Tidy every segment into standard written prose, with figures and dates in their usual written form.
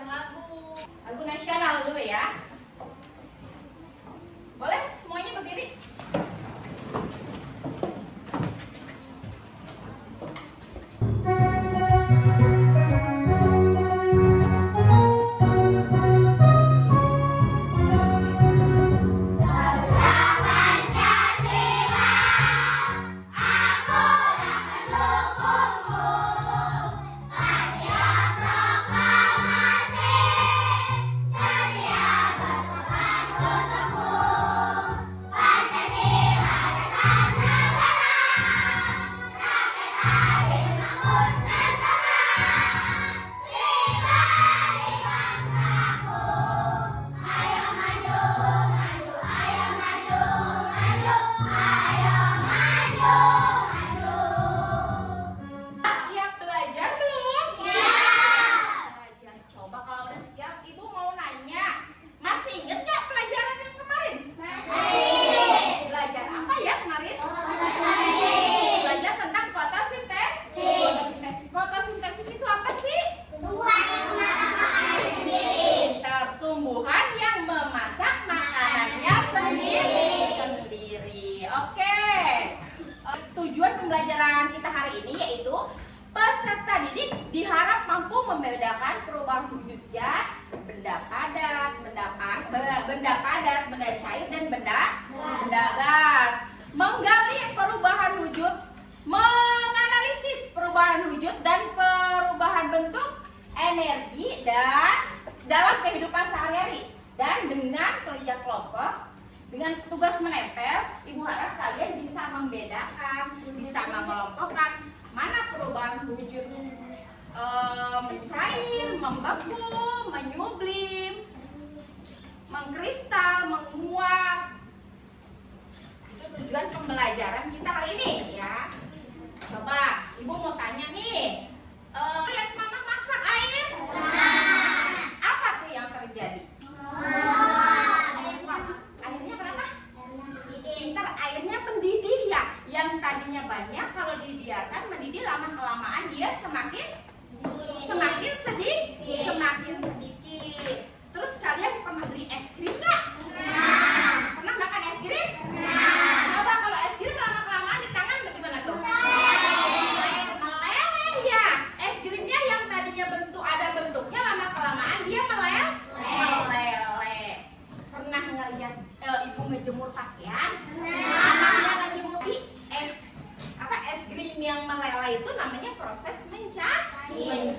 belajar lagu nasional dulu ya. Boleh semuanya berdiri? Tujuan pembelajaran kita hari ini yaitu peserta didik diharap mampu membedakan perubahan wujud zat, benda padat, benda cair, dan benda gas. Menggali perubahan wujud, menganalisis perubahan wujud dan perubahan bentuk energi dan dalam kehidupan sehari-hari. Dan dengan kerja kelompok, dengan tugas menempel, Ibu harap kalian bisa membedakan, bisa mengelompokkan mana perubahan wujud mencair, membeku, menyublim, mengkristal, menguap. Itu tujuan pembelajaran kita hari ini ya. Coba Ibu mau tanya nih, lihat Mama masak air? Apa tuh yang terjadi? Airnya mendidih ya, yang tadinya banyak kalau dibiarkan mendidih lama-kelamaan dia semakin sedikit. Terus kalian pernah beli es krim nggak? Pernah makan es krim? Coba kalau es krim lama-kelamaan di tangan bagaimana tuh? Meleleh ya. Es krimnya yang tadinya ada bentuknya lama-kelamaan dia meleleh. Pernah ngeliat Ibu ngejemur pakaian? Mamanya ngejemur es krim yang meleleh itu namanya proses mencair.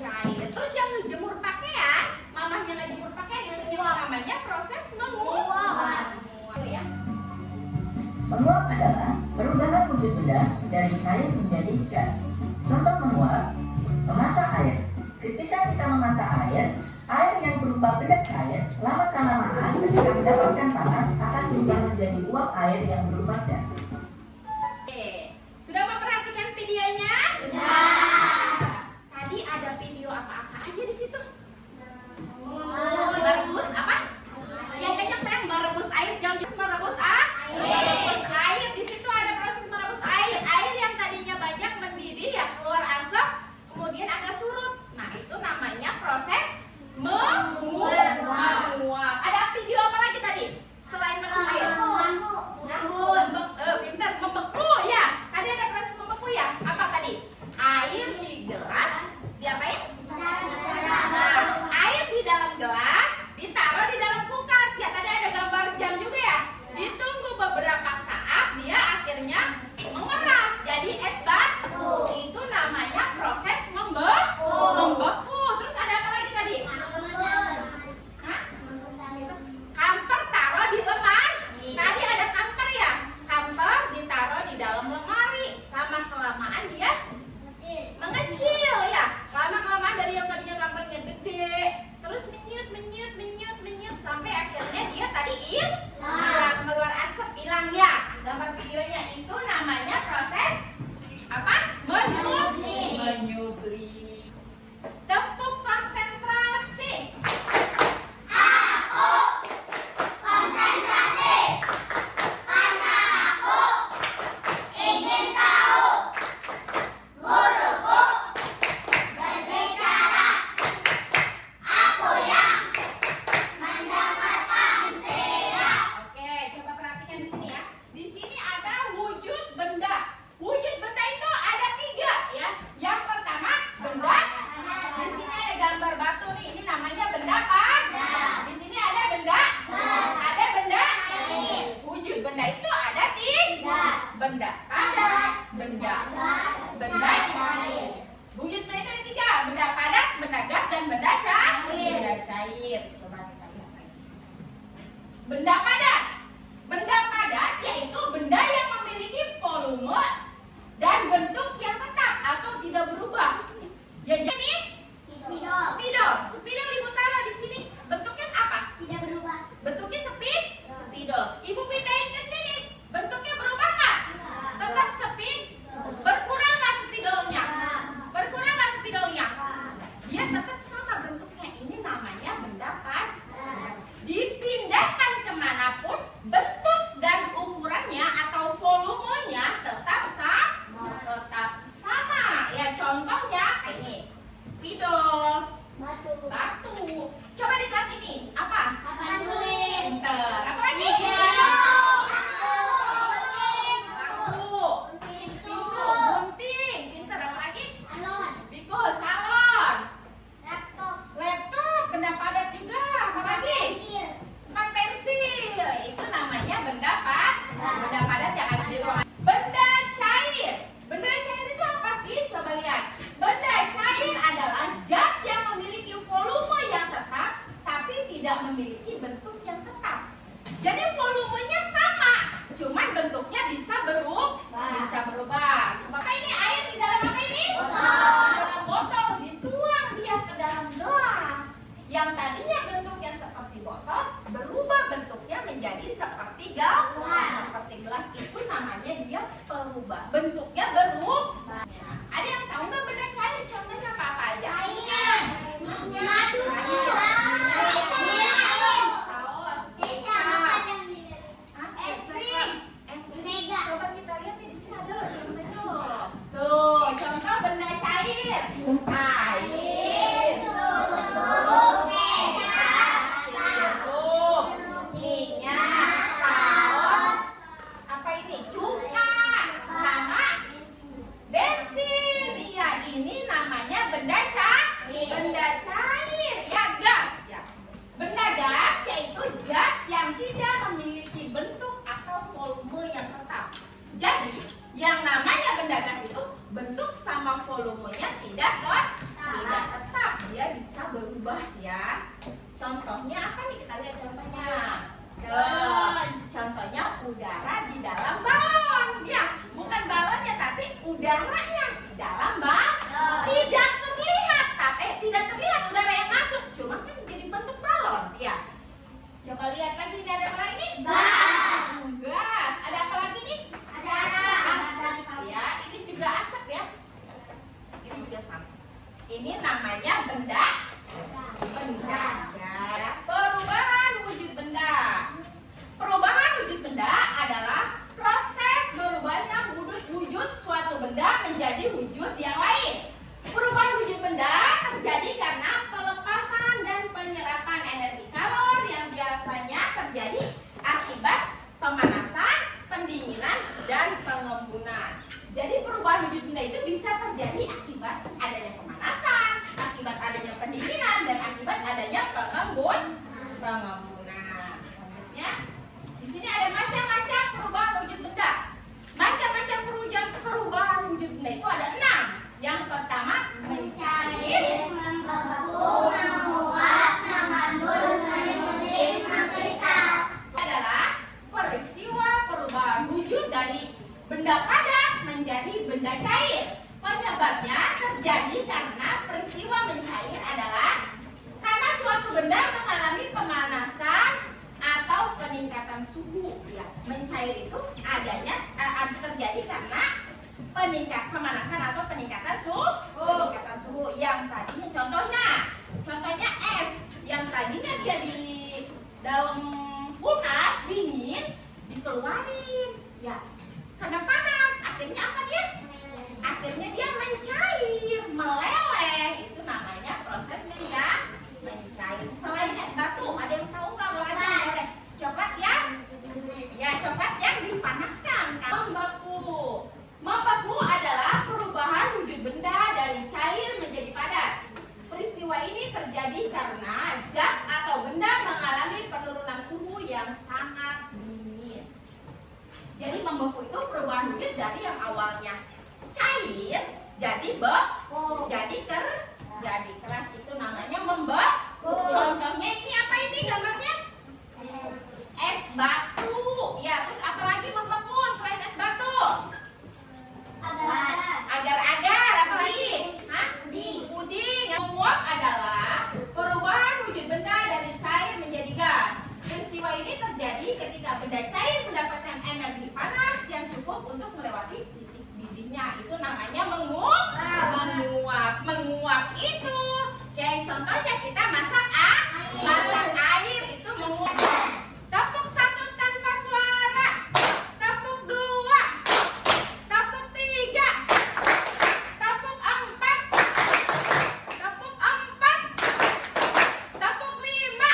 Terus yang ngejemur pakaian, mamanya ngejemur pakaian itu juga namanya proses menguap. Menguap adalah perubahan wujud benda dari cair menjadi gas. Contoh menguap, memasak air. Ketika kita memasak air yang berupa benda cair, lama-kelamaan ketika mendapatkan panas akan berubah menjadi uap air yang berupa gas. Sudah memperhatikan videonya? Sudah. Tadi ada video apa-apa aja di situ? Merebus apa? Yang kenyang saya merebus air, jangan merebus merebus air. Di situ ada proses merebus air. Air yang tadinya banyak mendidih ya, keluar asap, kemudian agak surut. Nah, itu namanya proses menguap. Ada video apa lagi tadi? Selain merebus air? Benda padat. Benda padat yaitu benda yang memiliki volume dan bentuk yang tetap atau tidak berubah. Ya, jadi spidol. Spidol Ibu taruh di sini. Bentuknya apa? Tidak berubah. Bentuknya spidol. Ibu pindahin ke sini. Bentuknya berubah nggak? Tetap berkurang nggak spidolnya? Berkurang nggak spidolnya? Dia tetap sama bentuknya. Ini namanya benda padat. Dipindahkan kemanapun, bentuk dan ukurannya atau volumenya tetap sama. Ya, contohnya ini spidol, batu. Coba di kelas ini apa? Pinter. Apa lagi? Batu, pintu, gunting. Pinter. Apa lagi? Bikus, salon, laptop, benda padat juga. Apa lagi? Tempat pensil. Itu namanya benda padat yang ada di ruangan. Benda cair. Benda cair itu apa sih? Coba lihat. Benda cair adalah zat yang memiliki volume yang tetap tapi tidak memiliki bentuk yang tetap. Jadi volumenya sama, cuman bentuknya bisa berubah. Coba apa ini? Air di dalam apa ini? Di dalam botol. Dituang dia ke dalam gelas. Yang tadinya bentuknya seperti botol berubah bentuknya menjadi seperti gelas. Itu namanya dia berubah. Bentuknya berubah. Ada yang tahu nggak benda cair? Contohnya apa aja? Saus, es krim. Coba kita lihat nih, di sini ada loh contohnya loh. Tuh, contoh benda cair. Air, sirup, minyak, saus. Apa ini? Cuka sama bensin. Iya, ini namanya benda cair. Ya, gas ya. Benda gas yaitu zat yang tidak memiliki bentuk atau volume yang tetap. Jadi, yang namanya benda gas itu bentuk sama volumenya tidak tetap. Dia bisa berubah ya. Contohnya apa nih? Kita lihat contohnya. Contohnya udara di dalam balon. Ya, bukan balonnya tapi udaranya di dalam balon. Tidak terlihat udara yang masuk, cuma kan jadi bentuk balon. Ya. Coba lihat lagi, ini ada apa ini? Gas. Ada apa lagi nih? Asap. Ya, ini juga asap ya. Ini juga sama. Ini namanya benda. Ya. Perubahan wujud benda. Perubahan wujud benda adalah proses berubahnya wujud suatu benda menjadi wujud yang lain. Perubahan wujud benda terjadi karena pelepasan dan penyerapan energi kalor yang biasanya terjadi akibat pemanasan, pendinginan, dan pengembunan. Jadi perubahan wujud benda itu bisa terjadi akibat adanya pemanasan, akibat adanya pendinginan, dan akibat adanya pengembunan. Selanjutnya, di sini ada macam-macam perubahan wujud benda. Macam-macam perubahan wujud benda itu ada 6. Yang pertama, mencair, membeku, menguap, mengembun, menyuntik, mengkristal. Adalah peristiwa perubahan wujud dari benda padat menjadi benda cair. Penyebabnya terjadi karena peristiwa mencair adalah karena suatu benda mengalami pemanasan atau peningkatan suhu. Ya, mencair itu terjadi karena pemanasan atau peningkatan suhu. Yang tadinya contohnya es yang tadinya dia di dalam kulkas dingin dikeluarin ya karena panas, akhirnya apa dia? Akhirnya dia mencair, meleleh. Itu namanya proses mencair. Selain es batu, ada yang tahu nggak apa lagi meleleh? Coklat coklat yang dipanaskan. Membeku adalah perubahan wujud benda dari cair menjadi padat. Peristiwa ini terjadi karena zat atau benda mengalami penurunan suhu yang sangat dingin. Jadi membeku itu perubahan wujud dari yang awalnya cair jadi beku, jadi keras. Itu namanya membeku. Contohnya ini apa ini gambarnya? untuk melewati titik didihnya. Itu namanya menguap. Menguap itu kayak contohnya kita masak air itu menguap. Tepuk 1 tanpa suara, tepuk 2, tepuk 3, tepuk 4, tepuk 4, tepuk 5,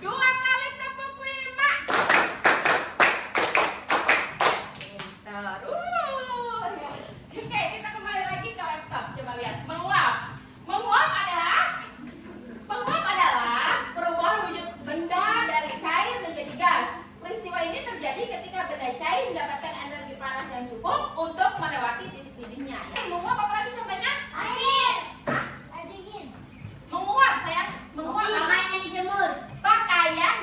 2 kali tepuk 5. Pintar. Oke, kita kembali lagi ke laptop. Coba lihat. Menguap adalah perubahan wujud benda dari cair menjadi gas. Peristiwa ini terjadi ketika benda cair mendapatkan energi panas yang cukup untuk melewati titik didihnya. Menguap apa lagi contohnya? Air. Hah? Air dingin. Menguap sayang. Menguap apa? Pakaian dijemur. Pakaian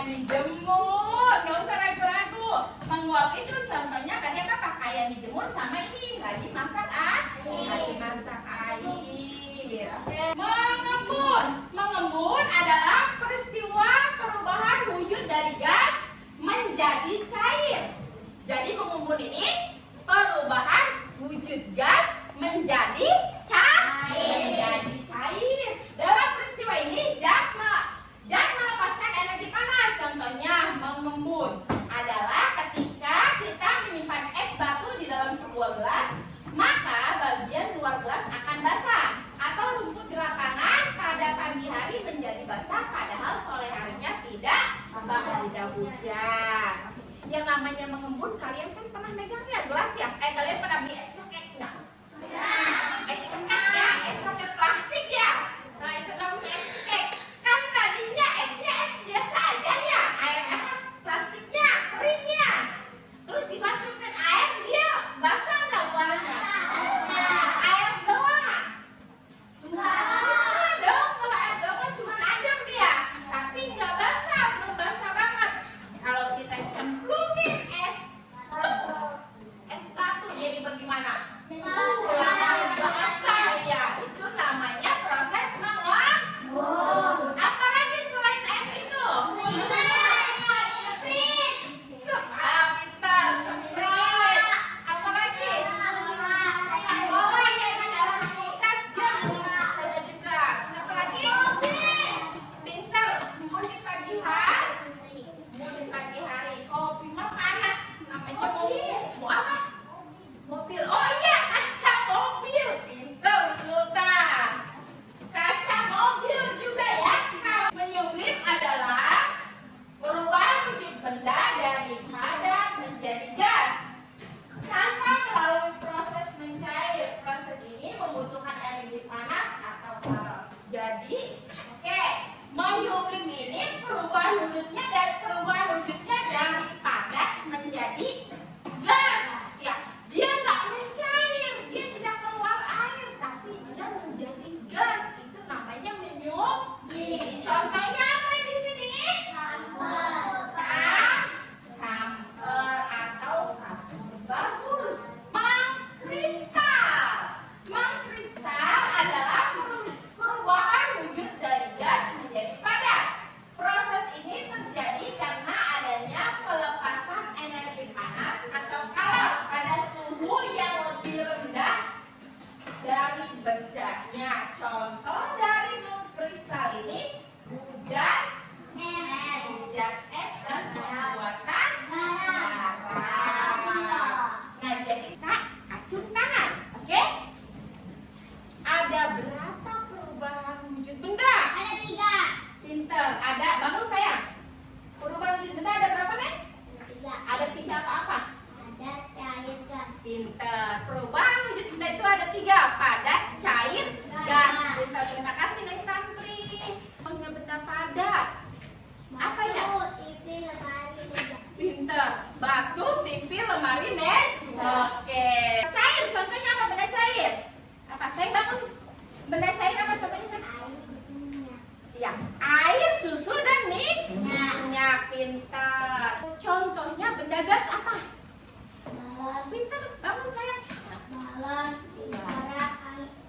dijemur. Nggak usah ragu-ragu. Menguap itu contohnya tadi apa? Pakaian dijemur sama ini lagi masak air. Oke. Mengembun adalah peristiwa perubahan wujud dari gas menjadi cair. Jadi mengembun ini perubahan wujud gas menjadi cair. Dalam peristiwa ini zat melepaskan energi panas. Contohnya mengembun adalah ketika kita menyimpan es batu di dalam sebuah gelas, maka bagian luar gelas akan basah, atau rumput di lapangan pada pagi hari menjadi basah padahal sore harinya tidak hujan. Yang namanya mengembun, kalian kan pernah megang ya gelas ya? Kalian pernah beli es coklat nggak? Es coklat ya, es pakai plastik ya. Nah itu namanya es coklat. Kan tadinya esnya es biasa aja ya, air plastiknya keringnya. Terus dimasukkan air, dia basah nggak luarnya? Air doang. Enggak dong, kalau air doang cuma adem ya, tapi nggak basah, belum basah banget. Kalau kita cemplungin es batu jadi bagaimana? Langsung basah ya. Itu namanya proses menguap. Apalagi selain es itu? Pintar, Sprite. Apalagi? Cola yang di dalam kulkas dia saya juga. Apalagi? Pintar, mau di pagi hari. Kopi mah panas. Namanya mau apa? Mobil. Oh iya, kaca mobil. Pintar, Sultan. Kaca mobil juga ya. Menyublim adalah perubahan wujud benda dari padat menjadi gas tanpa melalui proses mencair. Proses ini membutuhkan energi panas atau panas. Jadi, menyublim ini perubahan wujudnya dari padat menjadi gas. Ya, dia nggak mencair, dia tidak keluar air, tapi dia menjadi gas. Itu namanya menyublim. Contohnya apa di sini? Kamper atau kasur bagus. Mengkristal adalah perubahan wujud dari gas menjadi padat. Proses ini terjadi karena adanya pelepasan energi panas atau kalor pada suhu yang lebih rendah dari bendanya. Contoh dari mengkristal ini hujan es dan pembuatan garam. Nah, jadi bisa acung tangan, oke? Ada berapa perubahan wujud benda? Ada 3. Pinter. Ada, bangun sayang. Perubahan wujud benda ada berapa, Men? Ada 3 apa-apa? Ada cair gas. Pinter. Perubahan wujud benda itu ada 3, padat, cair, gas. Pinter. Terima kasih, Neng Tantri. Punya benda padat. Apa ya? TV, lemari, meja. Pinter. Batu, TV, lemari, meja. Oke. Cair, contohnya apa benda cair? Apa? Saya bangun. Benda cair apa contohnya, kan? Air susunya. Ya, air, susu, dan minyak. Pinter. Contohnya benda gas apa? Balon. Pinter. Bangun sayang. Balon. Udara.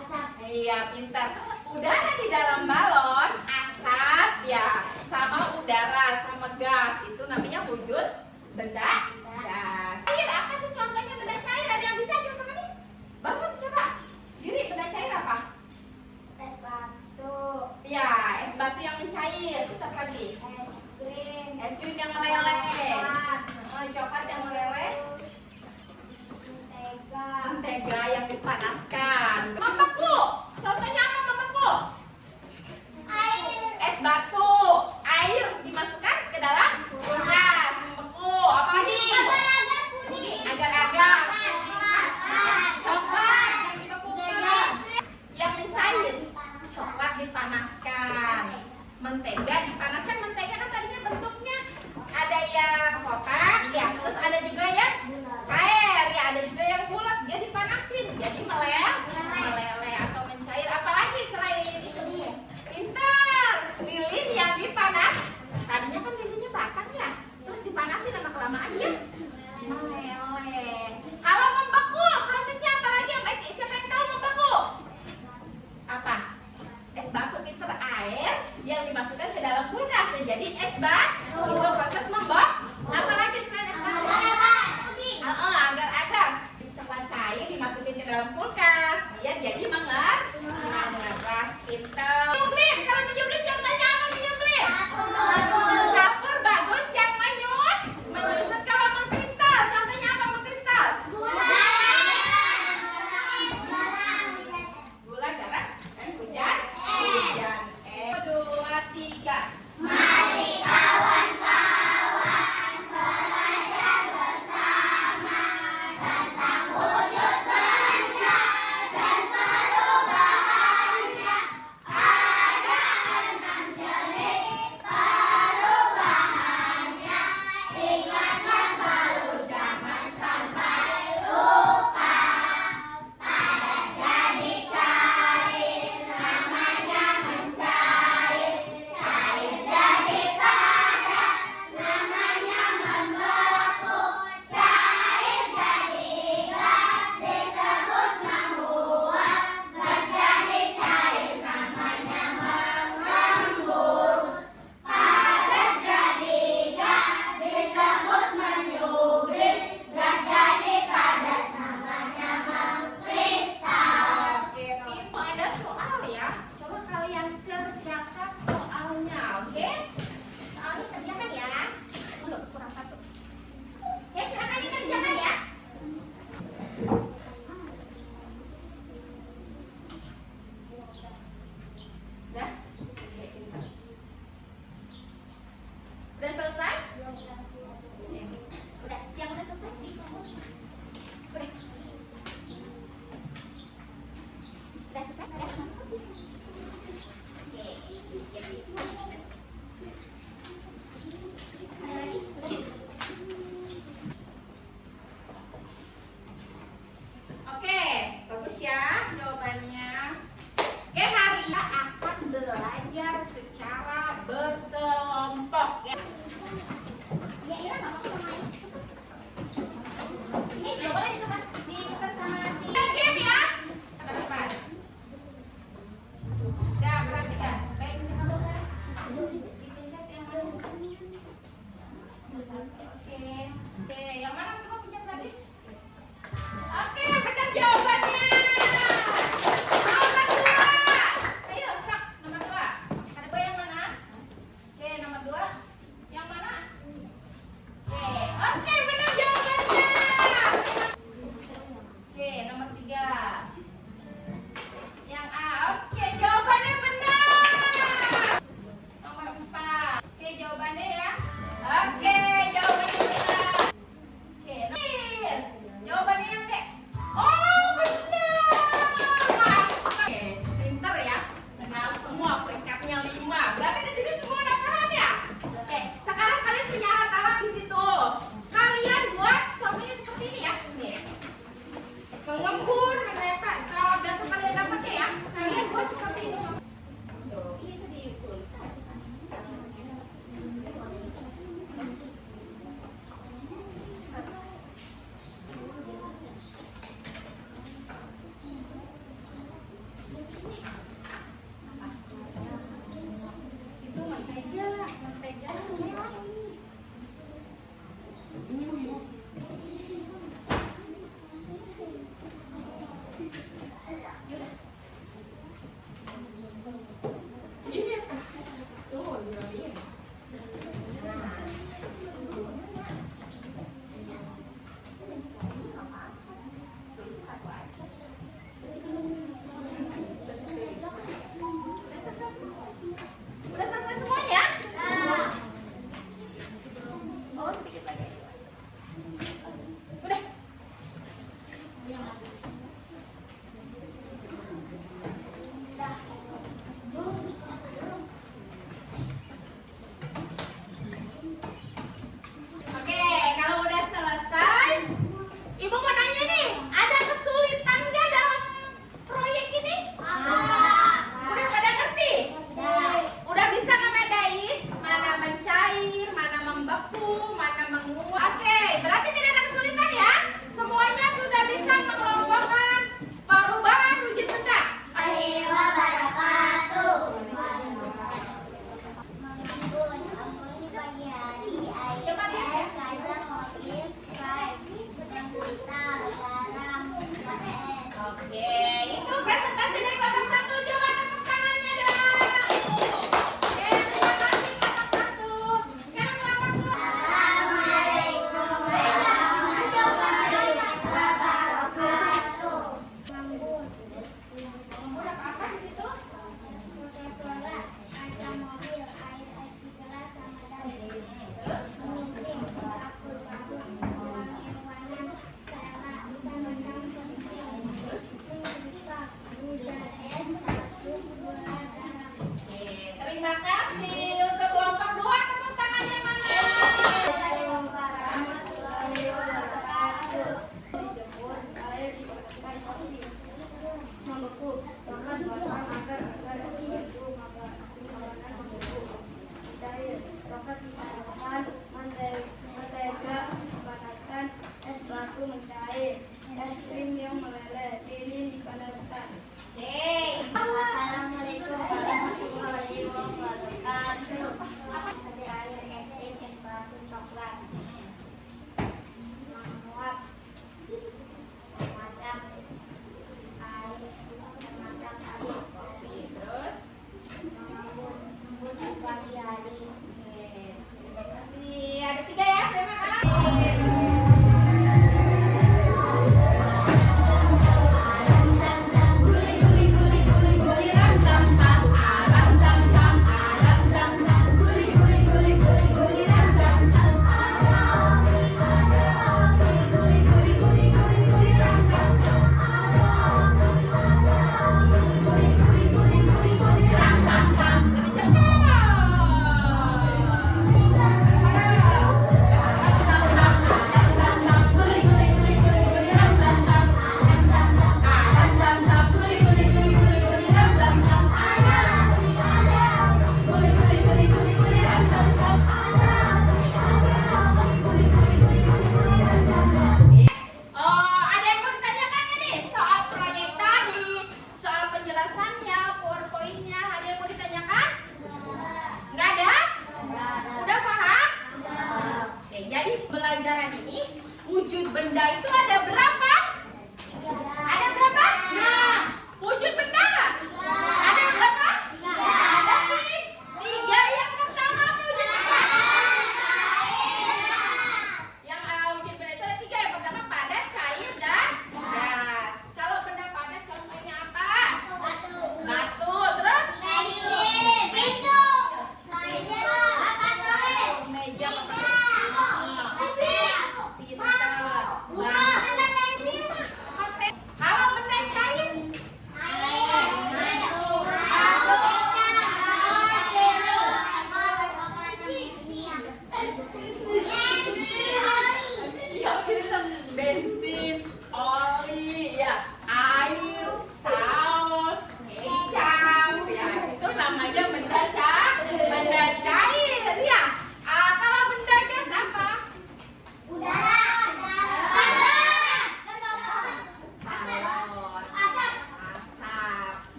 Asap. Iya, pintar. Udara di dalam balon, asap ya, sama udara, sama gas. Itu namanya wujud benda gas. Cair apa sih contohnya benda cair? Ada yang bisa contohnya nih? Bangun coba. Diri benda cair apa? Es batu, Ya, es batu yang mencair. Terus apa lagi? es krim, Es krim yang meleleh. coklat, Coklat yang meleleh. mentega, Mentega yang dipanaskan. Membeku. Contohnya apa membeku? air, Es batu. Air dimasukkan ke dalam kulkas. Membeku. Apa lagi? agar-agar puding, Agar-agar. coklat, Coklat yang dibekukan. mentega, Yang mencair. Coklat dipanaskan. Mentega dipanaskan. Mentega kan tadinya bentuknya ada yang kotak, ya. Terus ada juga yang cair, ya. Ada juga yang bulat. Dia dipanasin. Jadi meleleh atau mencair. Apalagi selain itu? Pintar. Lilin yang dipanas. Tadinya kan lilinnya batang ya. Terus dipanasin lama kelamaan dia meleleh. Kalau membeku, prosesnya apa lagi yang baik? Siapa yang tahu membeku? Apa? Es batu, pinter. Air yang dimasukkan ke dalam kulkas dan jadi es batu. Itu proses membeku. Apa lagi selain es batu? agar-agar puding, Agar-agar. Coklat cair dimasukin ke dalam kulkas. Dia jadi mengeras. Pinter.